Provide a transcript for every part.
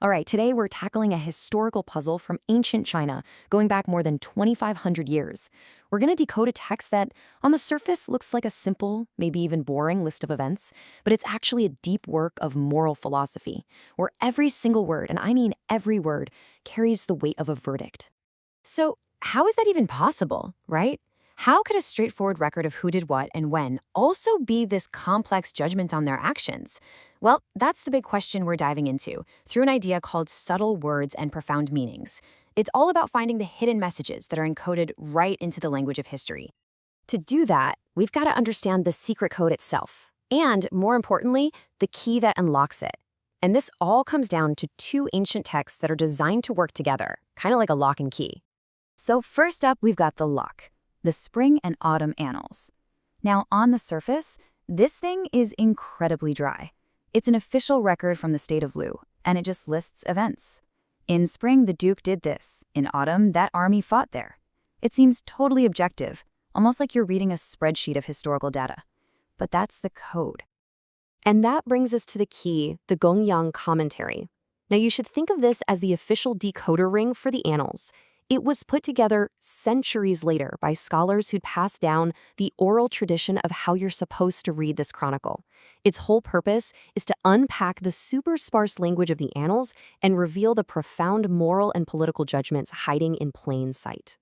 All right, today we're tackling a historical puzzle from ancient China, going back more than 2,500 years. We're going to decode a text that, on the surface, looks like a simple, maybe even boring list of events, but it's actually a deep work of moral philosophy, where every single word, and I mean every word, carries the weight of a verdict. So, how is that even possible, right? How could a straightforward record of who did what and when also be this complex judgment on their actions? Well, that's the big question we're diving into through an idea called subtle words and profound meanings. It's all about finding the hidden messages that are encoded right into the language of history. To do that, we've got to understand the secret code itself, and more importantly, the key that unlocks it. And this all comes down to two ancient texts that are designed to work together, kind of like a lock and key. So first up, we've got the lock. The Spring and Autumn Annals. Now, on the surface, this thing is incredibly dry. It's an official record from the state of Lu, and it just lists events. In spring, the Duke did this. In autumn, that army fought there. It seems totally objective, almost like you're reading a spreadsheet of historical data. But that's the code. And that brings us to the key, the Guliang Commentary. Now, you should think of this as the official decoder ring for the annals. It was put together centuries later by scholars who'd passed down the oral tradition of how you're supposed to read this chronicle. Its whole purpose is to unpack the super sparse language of the annals and reveal the profound moral and political judgments hiding in plain sight.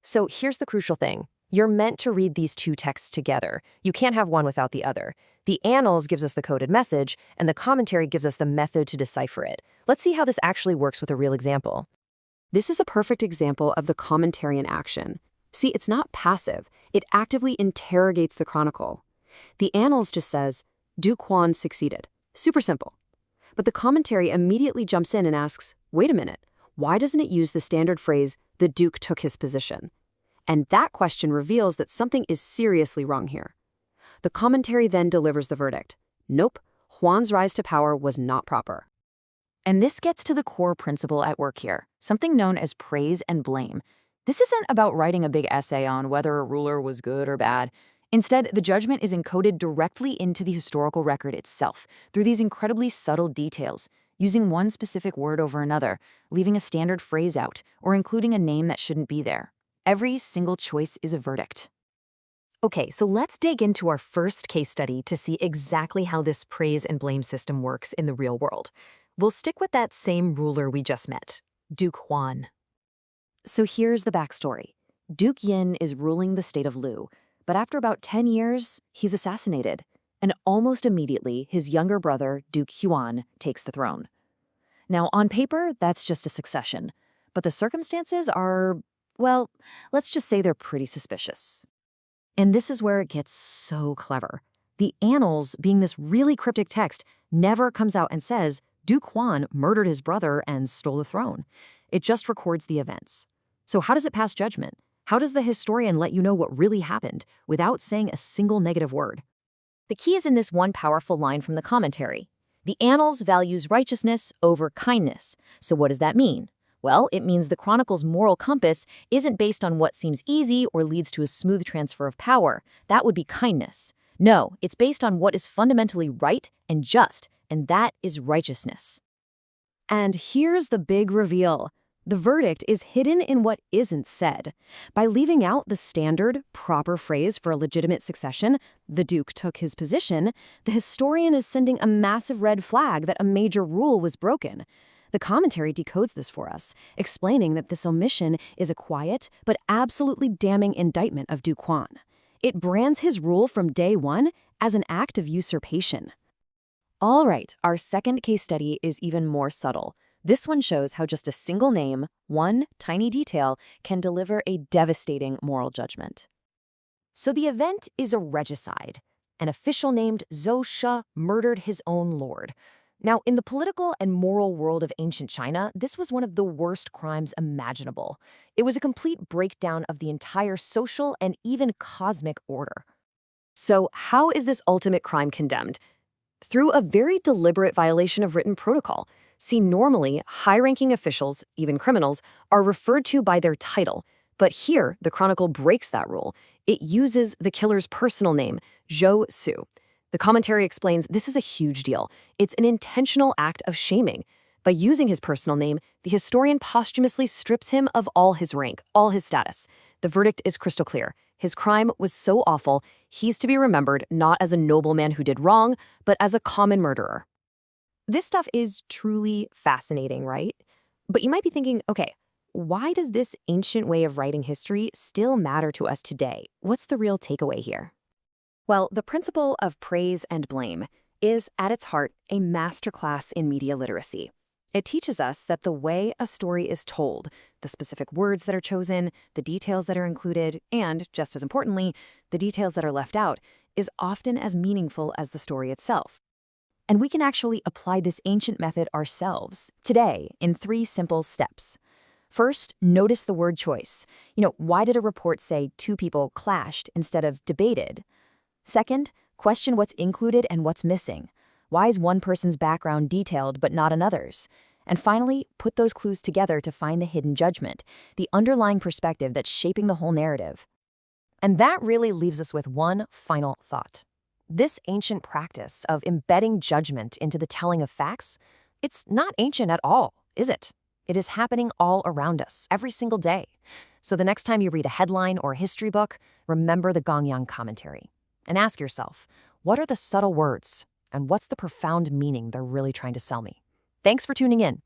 So here's the crucial thing. You're meant to read these two texts together. You can't have one without the other. The annals gives us the coded message, and the commentary gives us the method to decipher it. Let's see how this actually works with a real example. This is a perfect example of the commentary in action. See, it's not passive. It actively interrogates the chronicle. The annals just says, Duke Huan succeeded. Super simple. But the commentary immediately jumps in and asks, wait a minute, why doesn't it use the standard phrase, the Duke took his position? And that question reveals that something is seriously wrong here. The commentary then delivers the verdict. Nope, Huan's rise to power was not proper. And this gets to the core principle at work here, something known as praise and blame. This isn't about writing a big essay on whether a ruler was good or bad. Instead, the judgment is encoded directly into the historical record itself through these incredibly subtle details, using one specific word over another, leaving a standard phrase out, or including a name that shouldn't be there. Every single choice is a verdict. Okay, so let's dig into our first case study to see exactly how this praise and blame system works in the real world. We'll stick with that same ruler we just met, Duke Huan. So here's the backstory. Duke Yin is ruling the state of Lu, but after about 10 years, he's assassinated, and almost immediately, his younger brother, Duke Huan, takes the throne. Now, on paper, that's just a succession, but the circumstances are, well, let's just say they're pretty suspicious. And this is where it gets so clever. The annals, being this really cryptic text, never comes out and says, Duke Huan murdered his brother and stole the throne. It just records the events. So how does it pass judgment? How does the historian let you know what really happened without saying a single negative word? The key is in this one powerful line from the commentary. The annals values righteousness over kindness. So what does that mean? Well, it means the chronicle's moral compass isn't based on what seems easy or leads to a smooth transfer of power. That would be kindness. No, it's based on what is fundamentally right and just, and that is righteousness. And here's the big reveal. The verdict is hidden in what isn't said. By leaving out the standard, proper phrase for a legitimate succession, the Duke took his position, the historian is sending a massive red flag that a major rule was broken. The commentary decodes this for us, explaining that this omission is a quiet but absolutely damning indictment of Duke Huan. It brands his rule from day one as an act of usurpation. All right, our second case study is even more subtle. This one shows how just a single name, one tiny detail, can deliver a devastating moral judgment. So the event is a regicide. An official named Zuozhuan murdered his own lord. Now, in the political and moral world of ancient China, this was one of the worst crimes imaginable. It was a complete breakdown of the entire social and even cosmic order. So how is this ultimate crime condemned? Through a very deliberate violation of written protocol. See, normally, high-ranking officials, even criminals, are referred to by their title. But here, the chronicle breaks that rule. It uses the killer's personal name, Zhou Su. The commentary explains this is a huge deal. It's an intentional act of shaming. By using his personal name, the historian posthumously strips him of all his rank, all his status. The verdict is crystal clear. His crime was so awful, he's to be remembered not as a nobleman who did wrong, but as a common murderer. This stuff is truly fascinating, right? But you might be thinking, okay, why does this ancient way of writing history still matter to us today? What's the real takeaway here? Well, the principle of praise and blame is, at its heart, a masterclass in media literacy. It teaches us that the way a story is told, the specific words that are chosen, the details that are included, and, just as importantly, the details that are left out, is often as meaningful as the story itself. And we can actually apply this ancient method ourselves, today, in 3 simple steps. First, notice the word choice. Why did a report say 2 people clashed instead of debated? Second, question what's included and what's missing. Why is one person's background detailed but not another's? And finally, put those clues together to find the hidden judgment, the underlying perspective that's shaping the whole narrative. And that really leaves us with one final thought. This ancient practice of embedding judgment into the telling of facts, it's not ancient at all, is it? It is happening all around us, every single day. So the next time you read a headline or a history book, remember the Guliang Commentary. And ask yourself, what are the subtle words? And what's the profound meaning they're really trying to sell me? Thanks for tuning in.